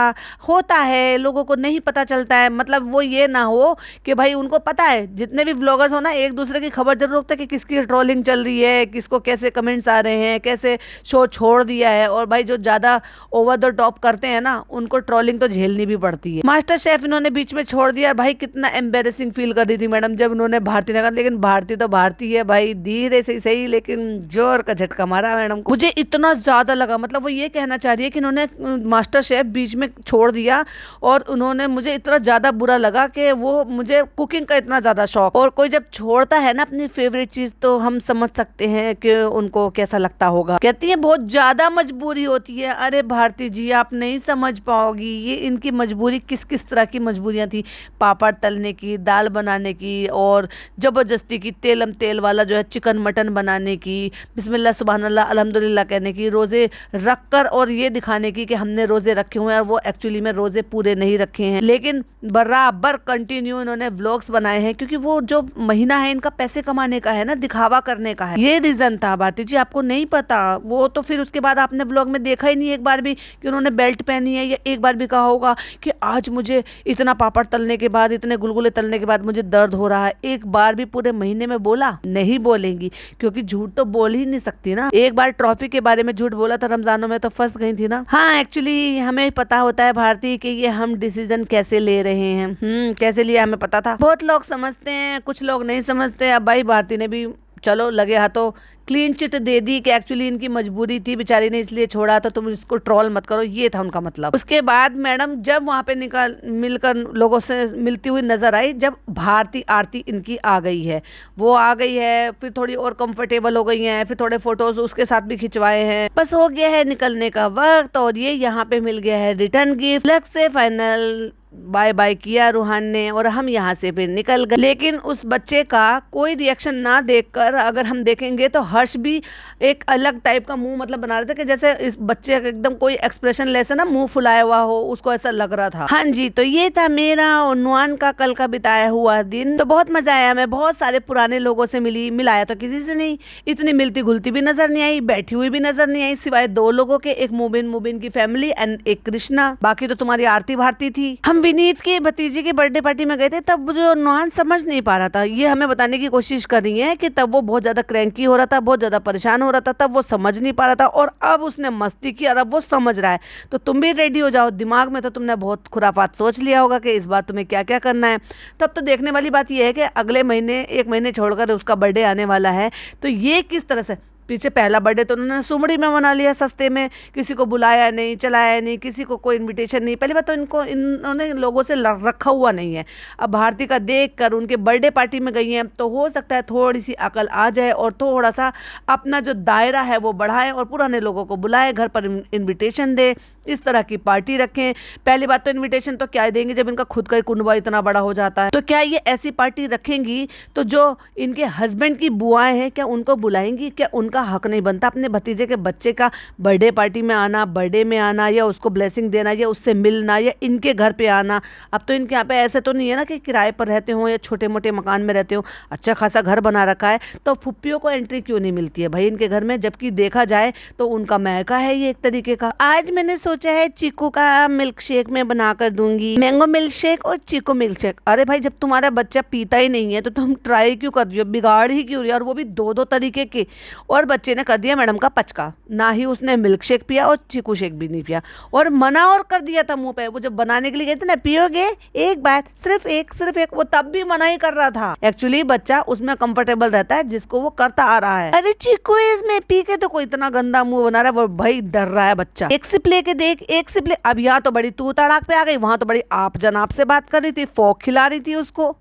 Speaker 1: होता है, लोगों को नहीं पता चलता है, मतलब वो ये ना हो कि भाई उनको पता है, जितने भी व्लॉगर्स हो ना एक दूसरे की खबर जरूर रखते हैं कि किसकी ट्रोलिंग चल रही है, किसको कैसे कमेंट्स आ रहे हैं, कैसे शो छोड़ दिया है। और भाई जो ज्यादा ओवर द टॉप करते हैं ना, उनको ट्रोलिंग तो झेलनी भी पड़ती है। मास्टर शेफ इन्होंने बीच में छोड़ दिया। भाई कितना एम्बेरेसिंग फील कर रही थी मैडम जब उन्होंने भारती ने कहा, लेकिन भारती तो भारती है भाई, धीरे से सही लेकिन जोर का झटका मारा मैडम को। मुझे इतना ज्यादा लगा, मतलब वो ये कहना चाह रही है कि इन्होंने मास्टर शेफ बीच में छोड़ दिया, और उन्होंने मुझे इतना ज्यादा बुरा लगा कि वो मुझे कुकिंग का इतना ज्यादा शौक। और कोई जब छोड़ता है ना अपनी फेवरेट चीज, तो हम समझ सकते हैं कि उनको कैसा लगता होगा। कहती है बहुत ज्यादा मजबूरी होती है। अरे भारती जी आप नहीं समझ पाओगी, ये इनकी मजबूरी किस किस तरह की मजबूरियां थी। पापड़ तलने की, दाल बनाने की, और जबरदस्ती की तेलम तेल वाला जो है चिकन मटन बनाने की, बिस्मिल्लाह सुबहान अल्लाह अल्हम्दुलिल्लाह कहने की, रोजे रखकर और ये दिखाने की कि हमने रोजे रखे हुए हैं, और वो एक्चुअली में रोजे पूरे नहीं रखे हैं। लेकिन बराबर कंटिन्यू इन्होंने व्लॉग्स बनाए हैं, क्योंकि वो जो महीना है इनका पैसे कमाने का है ना, दिखावा करने का है। ये रीजन था। भारती जी आपको नहीं पता, वो तो फिर उसके बाद आपने व्लॉग में देखा ही नहीं एक बार भी कि उन्होंने बेल्ट पहनी है, या एक बार भी कहा होगा कि आज मुझे इतना पापड़ तलने के बाद, इतने गुलगुले तलने के बाद मुझे दर्द हो रहा है। एक बार भी पूरे महीने में बोला? नहीं बोलेंगी, क्योंकि झूठ तो बोल ही नहीं सकती ना। एक बार ट्रॉफी के बारे में झूठ बोला था रमजानों में, तो फंस गई थी ना। हाँ एक्चुअली हमें पता होता है भारती कि ये हम डिसीजन कैसे ले रहे हैं, कैसे लिया हमें पता था। बहुत लोग समझते हैं, कुछ लोग नहीं समझते। अब भाई भारती ने भी चलो लगे हाथों क्लीन चिट दे दी कि एक्चुअली इनकी मजबूरी थी, बेचारी ने इसलिए छोड़ा, तो तुम इसको ट्रोल मत करो, ये था उनका मतलब। उसके बाद मैडम जब वहां पे मिलकर लोगों से मिलती हुई नजर आई, जब भारती आरती इनकी आ गई है, वो आ गई है, फिर थोड़ी और कंफर्टेबल हो गई हैं, फिर थोड़े फोटोज उसके साथ भी खिंचवाए हैं। बस हो गया है निकलने का वक्त, और ये यहाँ पे मिल गया है रिटर्न गिफ्ट। लग से फाइनल बाय बाय किया रूहान ने, और हम यहाँ से फिर निकल गए। लेकिन उस बच्चे का कोई रिएक्शन ना देखकर अगर हम देखेंगे तो हर्ष भी एक अलग टाइप का मुंह मतलब बना रहे थे, कि जैसे इस बच्चे का एकदम कोई एक्सप्रेशन लेस है ना, मुंह फुलाया हुआ हो, उसको ऐसा लग रहा था। हाँ जी, तो ये था मेरा और नुआन का कल का बिताया हुआ दिन। तो बहुत मजा आया, मैं बहुत सारे पुराने लोगों से मिलाया तो किसी से नहीं, इतनी मिलती घुलती भी नजर नहीं आई, बैठी हुई भी नजर नहीं आई, सिवाय 2 लोगों के, एक मुबिन की फैमिली एंड एक कृष्णा। बाकी तो तुम्हारी आरती भारती थी। हम विनीत के भतीजे की बर्थडे पार्टी में गए थे, तब जो नुआन समझ नहीं पा रहा था, ये हमें बताने की कोशिश कर रही है कि तब वो बहुत ज्यादा क्रैंकी हो रहा था, बहुत ज्यादा परेशान हो रहा था, तब वो समझ नहीं पा रहा था, और अब उसने मस्ती की और अब वो समझ रहा है। तो तुम भी रेडी हो जाओ, दिमाग में तो तुमने बहुत खुराफात सोच लिया होगा कि इस बार तुम्हें क्या क्या करना है। तब तो देखने वाली बात यह है कि अगले महीने 1 महीने छोड़कर उसका बर्थडे आने वाला है, तो ये किस तरह से। पीछे पहला बर्थडे तो उन्होंने सुमड़ी में मना लिया, सस्ते में, किसी को बुलाया नहीं, चलाया नहीं, किसी को कोई इनविटेशन नहीं। पहली बात तो इन्होंने लोगों से रखा हुआ नहीं है। अब भारती का देख कर उनके बर्थडे पार्टी में गई हैं, तो हो सकता है थोड़ी सी अकल आ जाए और थोड़ा सा अपना जो दायरा है वो बढ़ाएं, और पुराने लोगों को बुलाएं, घर पर इन्विटेशन दे, इस तरह की पार्टी रखें। पहली बात तो इन्विटेशन तो क्या देंगे जब इनका खुद का ही कुनबा इतना बड़ा हो जाता है। तो क्या ये ऐसी पार्टी रखेंगी तो जो इनके हस्बैंड की बुआएं हैं क्या उनको बुलाएंगी? क्या उनका हक नहीं बनता अपने भतीजे के बच्चे का बर्थडे पार्टी में आना, बर्थडे में आना, या उसको ब्लेसिंग देना, या उससे मिलना, या इनके घर पे आना? अब तो इनके यहाँ पे ऐसे तो नहीं है ना कि किराए पर रहते हो या छोटे मोटे मकान में रहते हो, अच्छा खासा घर बना रखा है, तो फुप्पियों को एंट्री क्यों नहीं मिलती है भाई इनके घर में? जबकि देखा जाए तो उनका मैका है ये एक तरीके का। आज मैंने सोचा है चीकू का मिल्क शेक में बनाकर दूंगी, मैंगो मिल्क शेक और चीकू मिल्क शेक। अरे भाई जब तुम्हारा बच्चा पीता ही नहीं है तो तुम ट्राई क्यों कर रही हो, बिगाड़ ही क्यों रही हो? और वो भी 2-2 तरीके के। और बच्चे ने कर दिया मैडम का पचका, ना ही उसने मिल्क शेक पिया और चीकू शेक भी नहीं पिया, और मना और कर दिया था मुंह पे। वो जब बनाने के लिए गए थे ना, पियोगे एक बार, सिर्फ एक, वो तब भी मना ही कर रहा था। एक्चुअली बच्चा उसमें कंफर्टेबल रहता है जिसको वो करता आ रहा है। अरे चीकू इसमें पी के तो कोई इतना गंदा मुंह बना रहा है, वो भाई डर रहा है बच्चा। एक सिप लेके देख, एक सिप ले। अब यहाँ तो बड़ी तू तड़ाक पे आ गई, वहां तो बड़ी आप जनाब से बात कर रही थी, फोक खिला रही थी उसको।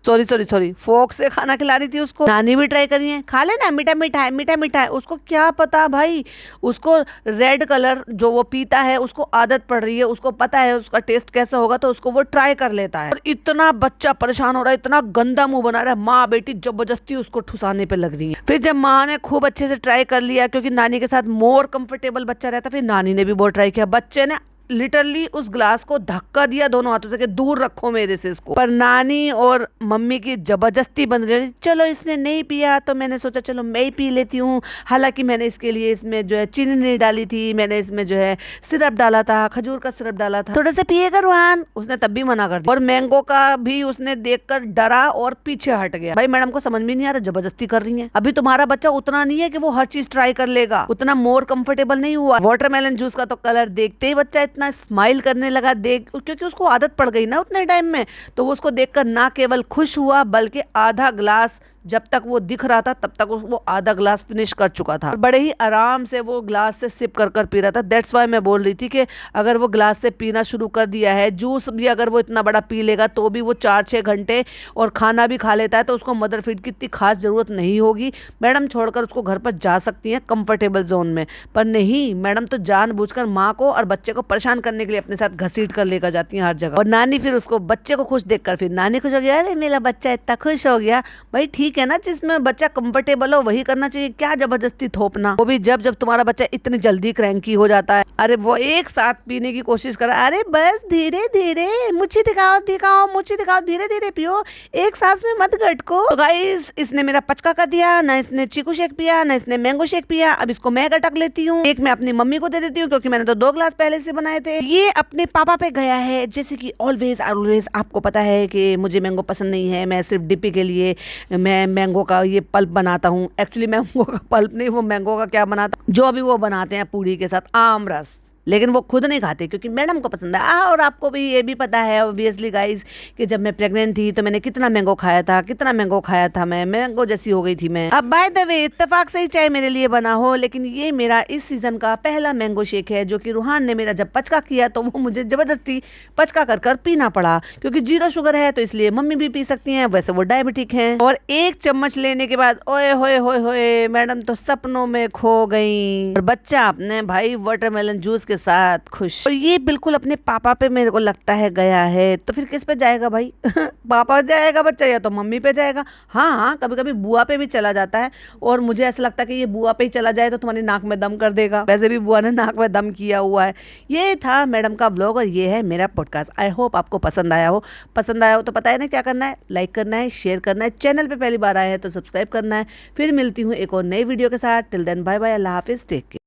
Speaker 1: सॉरी फोक से खाना खिला रही थी उसको। नानी भी ट्राई करी है, खा लेना मीठा मीठा है, मीठा मीठा है। उसको क्या पता भाई, उसको रेड कलर जो वो पीता है उसको आदत पड़ रही है, उसको पता है उसका टेस्ट कैसा होगा, तो उसको वो ट्राई कर लेता है। और इतना बच्चा परेशान हो रहा है, इतना गंदा मुंह बना रहा है, माँ बेटी जबरदस्ती उसको ठुसाने पे लग रही है। फिर जब माँ ने खूब अच्छे से ट्राई कर लिया, क्योंकि नानी के साथ मोर कंफर्टेबल बच्चा रहता, फिर नानी ने भी बहुत ट्राई किया। बच्चे ने लिटरली उस ग्लास को धक्का दिया दोनों हाथों से कि दूर रखो मेरे से इसको। पर नानी और मम्मी की जबरदस्ती बन रही, चलो इसने नहीं पिया तो मैंने सोचा चलो मैं ही पी लेती हूँ। हालांकि मैंने इसके लिए इसमें जो है चीनी नहीं डाली थी, मैंने इसमें जो है सिरप डाला था, खजूर का सिरप डाला था। थोड़ा सा पिएगा रुहान, उसने तब भी मना कर दिया। और मैंगो का भी उसने देखकर डरा और पीछे हट गया। भाई मैडम को समझ में नहीं आ रहा, जबरदस्ती कर रही है। अभी तुम्हारा बच्चा उतना नहीं है कि वो हर चीज ट्राई कर लेगा, उतना मोर कंफर्टेबल नहीं हुआ। वाटरमेलन जूस का तो कलर देखते ही बच्चा इतना स्माइल करने लगा, देख, क्योंकि उसको आदत पड़ गई ना उतने टाइम में। तो वो उसको देखकर ना केवल खुश हुआ बल्कि आधा ग्लास, जब तक वो दिख रहा था तब तक वो आधा ग्लास फिनिश कर चुका था। बड़े ही आराम से वो ग्लास से सिप कर कर पी रहा था। दैट्स वाई मैं बोल रही थी कि अगर वो ग्लास से पीना शुरू कर दिया है, जूस भी अगर वो इतना बड़ा पी लेगा तो भी वो 4-6 घंटे और खाना भी खा लेता है, तो उसको मदर फीड की इतनी खास जरूरत नहीं होगी। मैडम छोड़कर उसको घर पर जा सकती हैं कंफर्टेबल जोन में, पर नहीं, मैडम तो जानबूझकर माँ को और बच्चे को परेशान करने के लिए अपने साथ घसीट कर लेकर जाती हैं हर जगह। और नानी फिर उसको बच्चे को खुश देखकर फिर नानी खुश हो गया, अरे मेरा बच्चा इतना खुश हो गया। भाई ठीक है ना, जिसमें बच्चा कंफर्टेबल हो वही करना चाहिए, क्या जबरदस्ती थोपना, वो भी जब जब तुम्हारा बच्चा इतनी जल्दी क्रैंकी हो जाता है। अरे वो एक साथ पीने की कोशिश कर, अरे बस धीरे धीरे, मुझे दिखाओ दिखाओ, मुझे दिखाओ, धीरे धीरे पियो, एक सांस में मत गटको। तो गाइस इसने मेरा पचका कर दिया, ना इसने चीकू शेक पिया, ना इसने मैंगो शेक पिया। अब इसको मैं गटक लेती हूँ, एक मैं अपनी मम्मी को दे देती हूँ क्योंकि मैंने तो 2 ग्लास पहले से बनाए थे। ये अपने पापा पे गया है, जैसे कि ऑलवेज आपको पता है कि मुझे मैंगो पसंद नहीं है, मैं सिर्फ डिप्पी के लिए मैं मैंगो का ये पल्प बनाता हूँ। एक्चुअली मैंगो का पल्प नहीं, वो मैंगो का क्या बनाता, जो अभी वो बनाते हैं पूरी के साथ आम रस, लेकिन वो खुद नहीं खाते क्योंकि मैडम को पसंद है। और आपको भी ये भी पता है ऑब्वियसली गाइस कि जब मैं प्रेग्नेंट थी तो मैंने कितना मैंगो खाया था, मैं मैंगो जैसी हो गई थी मैं। अब बाय द वे इत्तेफाक से ही चाहे मेरे लिए बना हो, लेकिन ये मेरा इस सीजन का पहला मैंगो शेक है, जो कि रूहान ने मेरा जब पचका किया तो वो मुझे जबरदस्ती पचका कर कर पीना पड़ा, क्योंकि 0 शुगर है तो इसलिए मम्मी भी पी सकती हैं, वैसे वो डायबिटिक है। और 1 चम्मच लेने के बाद ओए होए होए होए, मैडम तो सपनों में खो गई और बच्चा अपने भाई वाटरमेलन जूस के साथ खुश। और ये बिल्कुल अपने पापा पे मेरे को लगता है गया है, तो फिर किस पे जाएगा भाई? पापा जाएगा बच्चा या तो मम्मी पे जाएगा। हाँ कभी कभी बुआ पे भी चला जाता है, और मुझे ऐसा लगता है कि ये बुआ पे ही चला जाए तो तुम्हारी नाक में दम कर देगा। वैसे भी बुआ ने नाक में दम किया हुआ है। ये था मैडम का व्लॉग और ये है मेरा पॉडकास्ट। आई होप आपको पसंद आया हो। तो पता है ना क्या करना है, लाइक करना है, शेयर करना है, चैनल पे पहली बार आए हैं तो सब्सक्राइब करना है। फिर मिलती हूँ एक और नई वीडियो के साथ। टिल देन बाय बाय, अल्लाह हाफिज, टेक केयर।